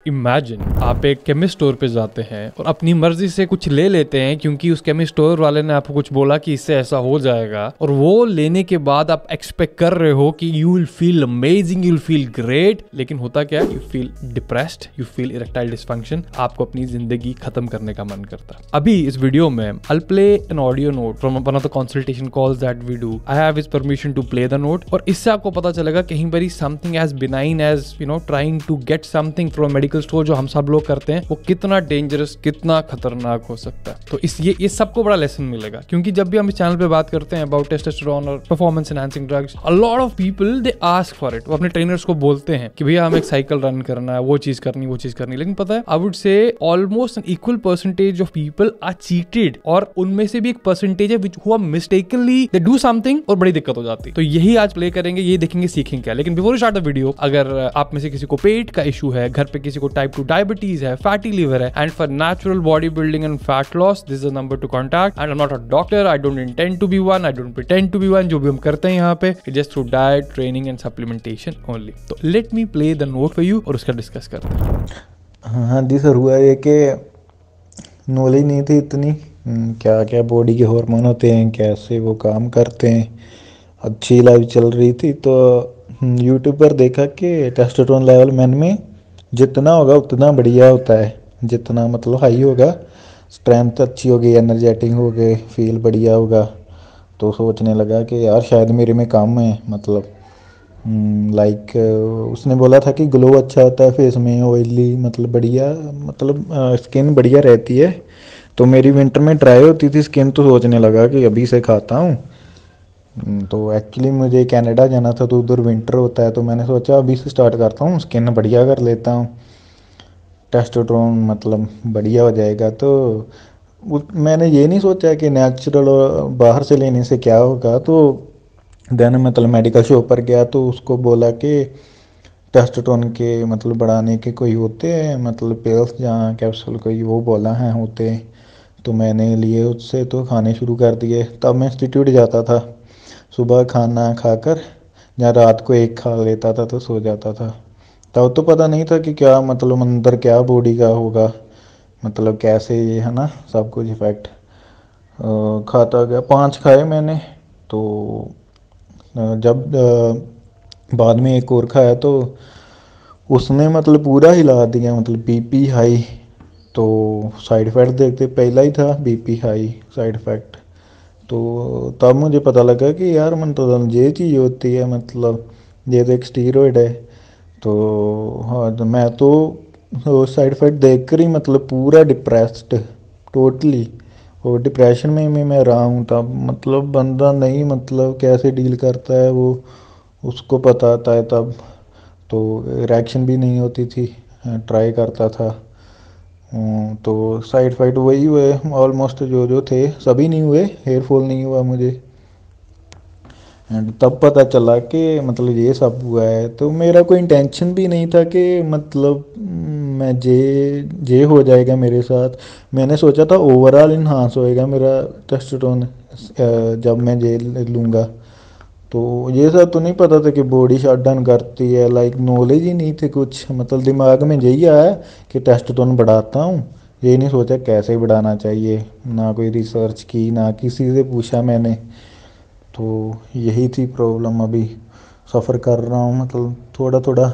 Imagine आप एक chemist store पे जाते हैं और अपनी मर्जी से कुछ ले लेते हैं क्योंकि उस केमिस्ट स्टोर वाले ने आपको कुछ बोला कि इससे ऐसा हो जाएगा, और वो लेने के बाद आप एक्सपेक्ट कर रहे हो कि you will feel amazing, you will feel great, लेकिन होता क्या है, you feel depressed, you feel erectile dysfunction, आपको अपनी जिंदगी खत्म करने का मन करता है। अभी इस वीडियो में I'll play an audio note from one of the consultation calls that we do. I have his permission to play the note, और इससे आपको पता चलेगा कहीं पर something as benign as trying to get something from a medical store जो हम सब लोग करते हैं, वो कितना डेंजरस, कितना खतरनाक हो सकता है। तो ये सबको बड़ा लेसन मिलेगा, क्योंकि जब भी हम इस चैनल पे बात करते हैं अबाउट टेस्टोस्टेरोन और performance enhancing drugs, a lot of people they ask for it. वो अपने ट्रेनर्स को बोलते हैं कि भैया हमें एक साइकिल रन करना है, वो चीज करनी, लेकिन पता है I would say almost an equal percentage of people are cheated, और उनमें से भी एक परसेंटेज है which who are mistakenly they do something और बड़ी दिक्कत हो जाती है। तो यही आज प्ले करेंगे, ये देखेंगे, सीखेंगे क्या। लेकिन बिफोर स्टार्ट द वीडियो, अगर आप में से किसी को पेट का इशू है, घर पे किसी को टाइप 2 डायबिटीज है, फैटी लिवर है, and for natural body building and fat loss, this is the number to contact. And I am not a doctor, I don't intend to be one, I don't pretend to be one. जो भी हम करते हैं यहाँ पे just through diet, training and supplementation only. तो let me play the note for you और उसका डिस्कस करते हैं। हाँ जी सर, हुआ ये कि नॉलेज नहीं थी इतनी, क्या क्या बॉडी के हार्मोन होते हैं, कैसे वो काम करते हैं। अच्छी लाइफ चल रही थी तो यूट्यूब पर देखा कि टेस्टोस्टेरोन लेवल मैन में जितना होगा उतना बढ़िया होता है, जितना मतलब हाई होगा, स्ट्रेंथ अच्छी होगी, एनर्जेटिक हो गए, फील बढ़िया होगा। तो सोचने लगा कि यार शायद मेरे में कम है, मतलब लाइक उसने बोला था कि ग्लो अच्छा आता है फेस में, ऑयली मतलब बढ़िया, मतलब स्किन बढ़िया रहती है। तो मेरी विंटर में ड्राई होती थी स्किन, तो सोचने लगा कि अभी से खाता हूँ। तो एक्चुअली मुझे कनाडा जाना था, तो उधर विंटर होता है, तो मैंने सोचा अभी से स्टार्ट करता हूँ, स्किन बढ़िया कर लेता हूँ, टेस्टोस्टेरोन मतलब बढ़िया हो जाएगा। तो मैंने ये नहीं सोचा कि नेचुरल और बाहर से लेने से क्या होगा। तो देन मतलब मेडिकल शॉप पर गया, तो उसको बोला कि टेस्टोस्टेरोन के मतलब बढ़ाने के कोई होते हैं, मतलब पिल्स जहाँ कैप्सूल कोई, वो बोला है होते हैं। तो मैंने लिए उससे, तो खाने शुरू कर दिए। तब मैं इंस्टीट्यूट जाता था, सुबह खाना खाकर या रात को एक खा लेता था तो सो जाता था। तब तो पता नहीं था कि क्या मतलब अंदर क्या बॉडी का होगा, मतलब कैसे ये है ना सब कुछ इफेक्ट। खाता गया, 5 खाए मैंने। तो जब बाद में एक और खाया तो उसने मतलब पूरा हिला दिया, मतलब बीपी हाई। तो साइड इफ़ेक्ट देखते, पहला ही था बीपी हाई साइड इफ़ेक्ट। तो तब मुझे पता लगा कि यार मतलब ये चीज़ होती है, मतलब ये तो एक स्टीरॉयड है। तो हाँ, तो मैं तो साइड इफ़ेक्ट देख कर ही मतलब पूरा डिप्रेस्ड टोटली, और डिप्रेशन में मैं रहा हूँ। तब मतलब बंदा नहीं, मतलब कैसे डील करता है वो उसको पता आता है तब। तो रिएक्शन भी नहीं होती थी, ट्राई करता था। तो साइड इफेक्ट वही हुए ऑलमोस्ट, जो थे सभी नहीं हुए, हेयर फॉल नहीं हुआ मुझे। एंड तब पता चला कि मतलब ये सब हुआ है। तो मेरा कोई इंटेंशन भी नहीं था कि मतलब मैं जे हो जाएगा मेरे साथ। मैंने सोचा था ओवरऑल इन्हांस होएगा मेरा टेस्टोस्टेरोन जब मैं जे लूँगा। तो ये सब तो नहीं पता था कि बॉडी शट डाउन करती है, लाइक नॉलेज ही नहीं थी कुछ। मतलब दिमाग में यही आया कि टेस्टोस्टेरोन बढ़ाता हूँ, ये नहीं सोचा कैसे बढ़ाना चाहिए, ना कोई रिसर्च की, ना किसी से पूछा मैंने। तो यही थी प्रॉब्लम, अभी सफ़र कर रहा हूँ, मतलब थोड़ा थोड़ा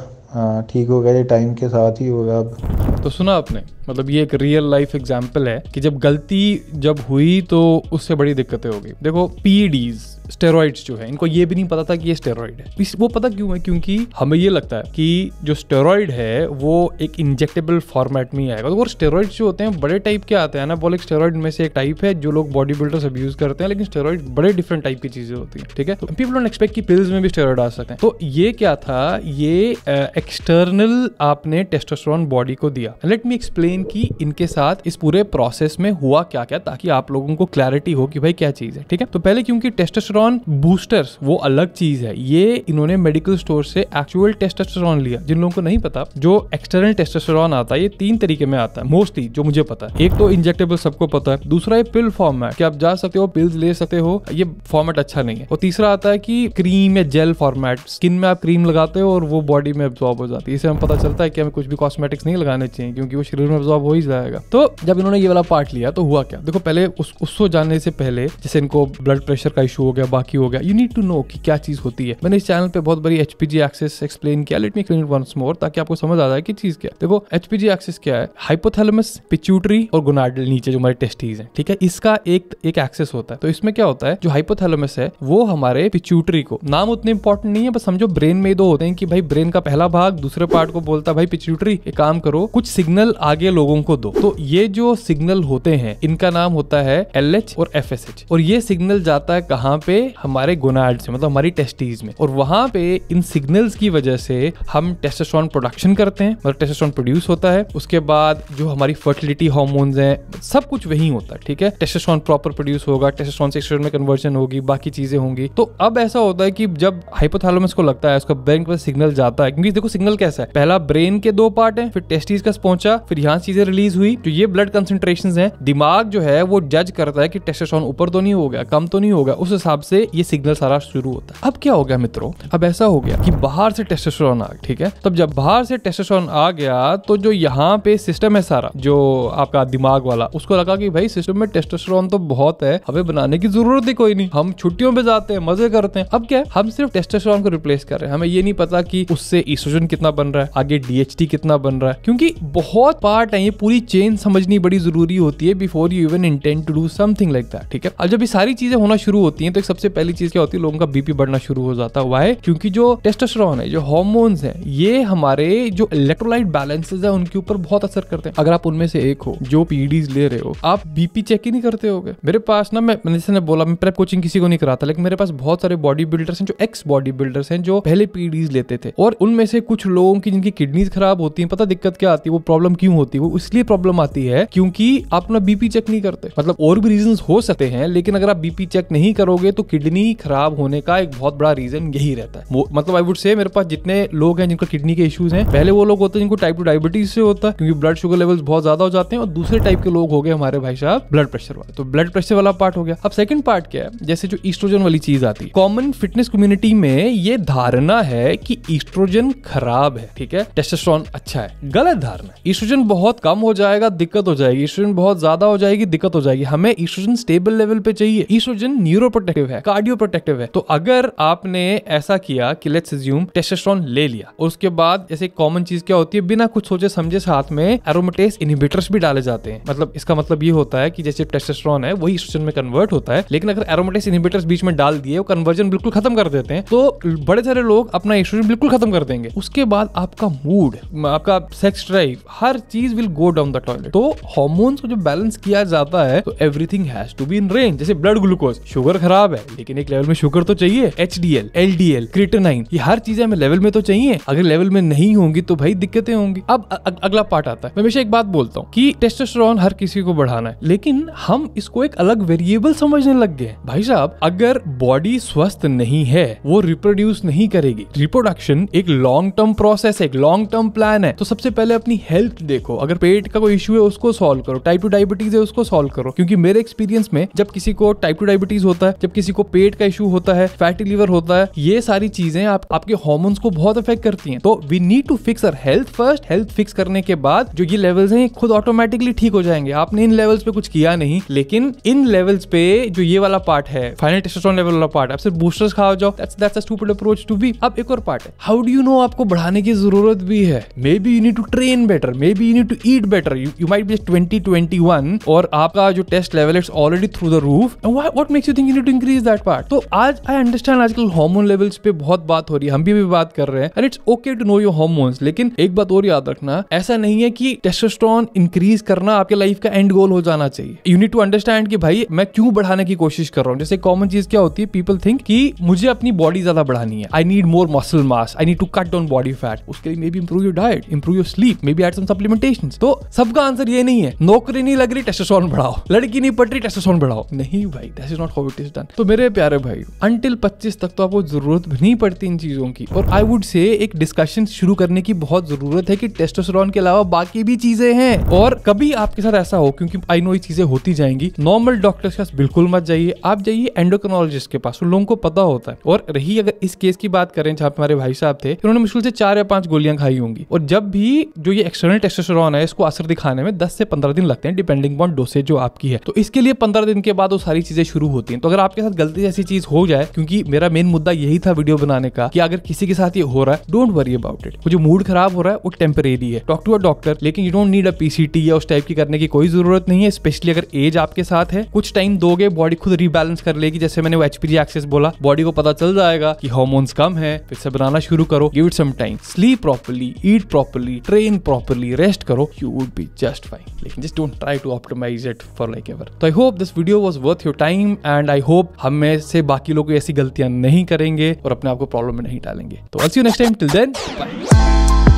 ठीक होगा, ये टाइम के साथ ही होगा अब। तो सुना आपने, मतलब ये एक रियल लाइफ एग्जाम्पल है कि जब गलती जब हुई तो उससे बड़ी दिक्कतें हो गई। देखो पीईडीज, स्टेरॉइड्स जो है, इनको ये भी नहीं पता था कि ये स्टेरॉइड है। वो पता क्यों है? क्योंकि हमें ये लगता है कि जो स्टेरॉइड है वो एक इंजेक्टेबल फॉर्मेट में ही आएगा। तो वो स्टेरॉइड्स जो होते हैं बड़े टाइप के आते हैं, एनाबॉलिक स्टेरॉइड में से एक टाइप है जो लोग बॉडी बिल्डर्स अब्यूज करते हैं, लेकिन स्टेरॉइड बड़े डिफरेंट टाइप की चीजें होती हैं, ठीक है। तो पीपल डोंट एक्सपेक्ट कि पिल्स में भी स्टेरॉइड आ सकें। तो ये क्या था, ये एक्सटर्नल आपने टेस्टोस्टेरोन बॉडी को दिया। लेट मी एक्सप्लेन कि इनके साथ इस पूरे प्रोसेस में हुआ क्या क्या, ताकि आप लोगों को क्लैरिटी हो कि भाई क्या चीज है, ठीक है। तो पहले क्योंकि टेस्टोस्टेरोन बूस्टर्स वो अलग चीज है, ये इन्होंने मेडिकल स्टोर से एक्चुअल टेस्टोस्टेरोन लिया। जिन लोगों को नहीं पता, जो एक्सटर्नल टेस्टोस्टेरोन आता है ये 3 तरीके में आता है मोस्टली, जो मुझे पता है। एक तो इंजेक्टेबल, सबको पता है। दूसरा है पिल फॉर्मेट कि आप जा सकते हो, पिल्स ले सकते हो, ये फॉर्मेट अच्छा नहीं है। और तीसरा आता है कि क्रीम या जेल फॉर्मेट, स्किन में आप क्रीम लगाते हो और वो बॉडी में एब्जॉर्ब हो जाती है। इससे हमें पता चलता है कि हमें कुछ भी कॉस्मेटिक्स नहीं लगाने होने चाहिए क्योंकि वो शरीर में अब्सॉर्ब हो ही जाएगा। तो जब इन्होंने ये वाला पार्ट लिया तो हुआ क्या, देखो पहले उसको जानने से पहले जैसे इनको ब्लड प्रेशर का इशू हो गया, बाकी हो गया, यू नीड टू नो कि क्या चीज होती है। मैंने इस चैनल पे बहुत बड़ी HPG एक्सिस एक्सप्लेन किया, let me explain it once more ताकि आपको समझ आ जाए कि चीज क्या है। देखो HPG एक्सिस क्या है, हाइपोथैलेमस, पिट्यूटरी और गोनाडल नीचे जो हमारे टेस्टीज हैं, ठीक है, इसका एक एक्सिस होता है। तो इसमें क्या होता है, जो हाइपोथैलेमस है वो हमारे पिट्यूटरी को, नाम उतने इंपॉर्टेंट नहीं है, बस समझो ब्रेन में दो होते हैं कि भाई ब्रेन का पहला भाग दूसरे पार्ट को बोलता है भाई पिट्यूटरी एक काम करो, कुछ सिग्नल आगे लोगों को दो। तो ये जो सिग्नल होते हैं इनका नाम होता है LH और FSH, और ये सिग्नल जाता है कहाँ पे, हमारे गोनाड से, मतलब हमारी टेस्टीज में, और वहां पे इन सिग्नल्स की वजह से हम टेस्टोस्टेरोन प्रोडक्शन करते हैं, मतलब टेस्टोस्टेरोन प्रोड्यूस होता है। उसके बाद जो हमारी फर्टिलिटी हार्मोन्स हैं सब कुछ वही होता है, ठीक है, टेस्टोस्टेरोन प्रॉपर प्रोड्यूस होगा, टेस्टोस्टेरोन से एस्ट्रोजन में कन्वर्जन होगी, बाकी चीजें होंगी। तो अब ऐसा होता है कि जब हाइपोथैलेमस को लगता है, उसका ब्रेन पर सिग्नल जाता है, क्योंकि देखो सिग्नल कैसा है, पहला ब्रेन के 2 पार्ट हैं, फिर टेस्टिस का पहुंचा, फिर यहाँ चीजें रिलीज हुई, तो ये ब्लड कंसंट्रेशंस हैं, दिमाग जो है वो जज करता है कि टेस्टोस्टेरोन ऊपर तो नहीं हो गया, कम तो नहीं हो गया, उस हिसाब से ये सिग्नल सारा शुरू होता है। अब क्या हो गया मित्रों, अब ऐसा हो गया कि बाहर से टेस्टोस्टेरोन आ गया, ठीक है, तब जब बाहर से टेस्टोस्टेरोन आ गया तो जो यहाँ पे सिस्टम है सारा जो आपका दिमाग वाला, उसको लगा कि भाई सिस्टम में टेस्टोस्टेरोन तो बहुत है, हमें बनाने की जरूरत ही कोई नहीं, हम छुट्टियों पे जाते हैं, मजे करते हैं। अब क्या है, हम सिर्फ टेस्टोस्टेरोन को रिप्लेस कर रहे हैं, हमें ये नहीं पता कि उससे एस्ट्रोजन कितना बन रहा है, आगे DHT कितना बन रहा है, क्योंकि बहुत पार्ट है, ये पूरी चेन समझनी बड़ी जरूरी होती है before you even intend to do something like that, ठीक है। अब जब ये सारी चीजें होना शुरू होती हैं तो एक सबसे पहली चीज क्या होती है, लोगों का BP बढ़ना शुरू हो जाता है। वाई? क्योंकि जो टेस्टोस्टेरोन है, जो हार्मोन्स है, ये हमारे जो इलेक्ट्रोलाइट बैलेंसेस है उनके ऊपर बहुत असर करते हैं। अगर आप उनमें से एक हो जो PEDs ले रहे हो, आप BP चेक ही नहीं करते होगे। मेरे पास ना, मैं जैसे ने बोला, मैं प्रेप कोचिंग किसी को नहीं कराता, लेकिन मेरे पास बहुत सारे बॉडी बिल्डर्स हैं, जो एक्स बॉडी बिल्डर्स हैं, जो पहले PEDs लेते थे, और उनमें से कुछ लोगों की जिनकी किडनीज खराब होती हैं, पता दिक्कत क्या आती है, वो प्रॉब्लम क्यों होती है, वो इसलिए प्रॉब्लम आती है क्योंकि आप अपना BP चेक नहीं करते। मतलब और भी रीजंस हो सकते हैं, लेकिन अगर आप BP चेक नहीं करोगे तो किडनी खराब होने का एक बहुत बड़ा रीजन यही रहता है। मतलब आई वुड से मेरे पास जितने लोग हैं जिनका किडनी के इश्यूज हैं, पहले वो लोग होते हैं जिनको टाइप 2 डायबिटीज से होता है क्योंकि ब्लड शुगर लेवल्स बहुत ज्यादा हो जाते हैं, और दूसरे टाइप के लोग हो गए हमारे भाई साहब ब्लड प्रेशर वाले। तो ब्लड प्रेशर वाला पार्ट हो गया। अब सेकंड पार्ट क्या है, जैसे जो ईस्ट्रोजन वाली चीज आती है, कॉमन फिटनेस कम्युनिटी में ये धारणा है कि ईस्ट्रोजन खराब है, ठीक है, टेस्टोस्टेरोन अच्छा है। गलत धारणा। ईस्ट्रोजन बहुत कम हो जाएगा दिक्कत हो जाएगी, ईस्ट्रोजन बहुत ज्यादा हो जाएगी दिक्कत हो जाएगी। हमें ईस्ट्रोजन स्टेबल लेवल पे चाहिए। ईस्ट्रोजन न्यूरोप्रोटेक्टिव है, कार्डियो प्रोटेक्टिव है। तो अगर आपने ऐसा किया कि लेट्स अज्यूम टेस्टोस्टेरोन ले लिया, उसके बाद जैसे कॉमन चीज क्या होती है, बिना कुछ सोचे समझे साथ में एरोमेटेस इनहिबिटर्स भी डाले जाते हैं। मतलब इसका मतलब ये होता है कि जैसे टेस्टोस्टेरोन है वही ईस्ट्रोजन में कन्वर्ट होता है, लेकिन अगर एरोमेटेस इनहिबिटर्स बीच में डाल दिए, वो कन्वर्जन बिल्कुल खत्म कर देते हैं, तो बड़े सारे लोग अपना ईस्ट्रोजन बिल्कुल खत्म कर देंगे। उसके बाद आपका मूड, आपका सेक्स ड्राइव, हर चीज will go down the toilet. तो हार्मोन्स को जो बैलेंस किया जाता है तो everything has to be in range. जैसे ब्लड ग्लूकोज, शुगर खराब है लेकिन एक लेवल में शुगर तो चाहिए, HDL, LDL, क्रिएटिनिन, ये हर चीजें हमें लेवल में तो चाहिए। अगर लेवल में नहीं होंगी तो भाई दिक्कतें होंगी। अब अगला पार्ट आता है। मैं हमेशा एक बात बोलता हूँ कि टेस्टोस्टेरोन हर किसी को बढ़ाना है, लेकिन हम इसको एक अलग वेरिएबल समझने लग गए। भाई साहब, अगर बॉडी स्वस्थ नहीं है, वो रिप्रोड्यूस नहीं करेगी। रिप्रोडक्शन एक लॉन्ग टर्म प्रोसेस है, एक लॉन्ग टर्म प्लान है। तो सबसे पहले अपनी हेल्थ देखो। अगर पेट का कोई इश्यू है उसको सॉल्व करो, टाइप 2 डायबिटीज है उसको सॉल्व करो। क्योंकि मेरे एक्सपीरियंस में जब किसी को टाइप 2 डायबिटीज होता है, जब किसी को पेट का इशू होता है, फैटी लिवर होता है, ये सारी चीजें आपके हार्मोन्स को बहुत अफेक्ट करती हैं। तो we need to fix our health first. Health fix करने के बाद जो ये लेवल्स हैं खुद ऑटोमेटिकली ठीक हो जाएंगे। आपने इन लेवल्स पे कुछ किया नहीं, लेकिन इन लेवल्स पे जो ये वाला पार्ट है, फाइनल टेस्टोस्टेरोन लेवल वाला पार्ट, आप सिर्फ बूस्टर्स खाओ जाओ, that's a stupid approach to be. अब एक और पार्ट है, हाउ डू यू नो आपको बढ़ाने की जरूरत भी है। Maybe you need to train better, maybe you need to eat better. You might be 2021 और आपका जो test level it's already through the roof. What makes you think you need to increase that part. तो आज I understand आजकल hormone levels पे बहुत बात हो रही है, हम भी बात कर रहे हैं, and it's okay to know your hormones. लेकिन एक बात और याद रखना, ऐसा नहीं है कि टेस्टोस्टेरोन इंक्रीज करना आपके लाइफ का एंड गोल हो जाना चाहिए। यू नीड टू अंडरस्टैंड कि भाई मैं क्यों बढ़ाने की कोशिश कर रहा हूँ। जैसे कॉमन चीज क्या होती है, पीपल थिंक कि मुझे अपनी बॉडी ज्यादा बढ़ानी है, I need more muscle mass, I need to cut down body fat. उसके लिए may be improve your diet, improve your sleep, may be add some supplementations. तो सबका आंसर ये नहीं है, नौकरी नहीं लग रही टेस्टोस्टेरोन बढ़ाओ, लड़की नहीं पट रही टेस्टोस्टेरोन बढ़ाओ। नहीं भाई, that is not how it is done. तो मेरे प्यारे भाई, अंटिल 25 तक तो आपको जरूरत भी नहीं पड़ती इन चीजों की। और आई वुड से एक डिस्कशन शुरू करने की बहुत जरूरत है कि टेस्टोस्टेरोन के अलावा बाकी भी चीजें हैं। और कभी आपके साथ ऐसा हो, क्योंकि आई नो ये चीजें होती जाएंगी, नॉर्मल डॉक्टर्स के पास बिल्कुल मत जाइए, आप जाइए एंडोक्रिनोलॉजिस्ट के पास, उन लोगों को पता होता है। और रही अगर इस केस की बात करें जहाँ पे हमारे भाई साहब थे, उन्होंने मुश्किल से 4 या 5 गोलियां खाई होंगी। और जब भी जो ये एक्सटर्नल टेस्टोस्टेरोन है इसको असर दिखाने में 10 से 15 दिन लगते हैं डिपेंडिंग ऑन डोसेज जो आपकी है। तो इसके लिए 15 दिन के बाद वो सारी चीजें शुरू होती हैं। तो अगर आपके साथ गलती से ऐसी चीज हो जाए, क्योंकि मेरा मेन मुद्दा यही था वीडियो बनाने का कि अगर किसी के साथ ये हो रहा है, डोंट वरी अबाउट इट। वो जो मूड खराब हो रहा है वो टेम्परेरी है, टॉक टू अ डॉक्टर। लेकिन you don't need a PCT या उस टाइप की करने की कोई जरूरत नहीं है, स्पेशली अगर एज आपके साथ है। कुछ टाइम दोगे, बॉडी खुद रीबैलेंस कर लेगी। जैसे मैंने वो HPG एक्सेस बोला, बॉडी को पता चल जाएगा कि हार्मोन्स कम है, फिर से बनाना शुरू करो। Give it some time, sleep properly, eat properly, train properly, rest करो, you would be just fine. लेकिन just don't try to optimize it for like ever. तो I hope this video was worth your time and I hope हम में से बाकी लोग ऐसी गलतियां नहीं करेंगे और अपने आप को प्रॉब्लम में नहीं डालेंगे। तो I'll see you next time. Till then, bye.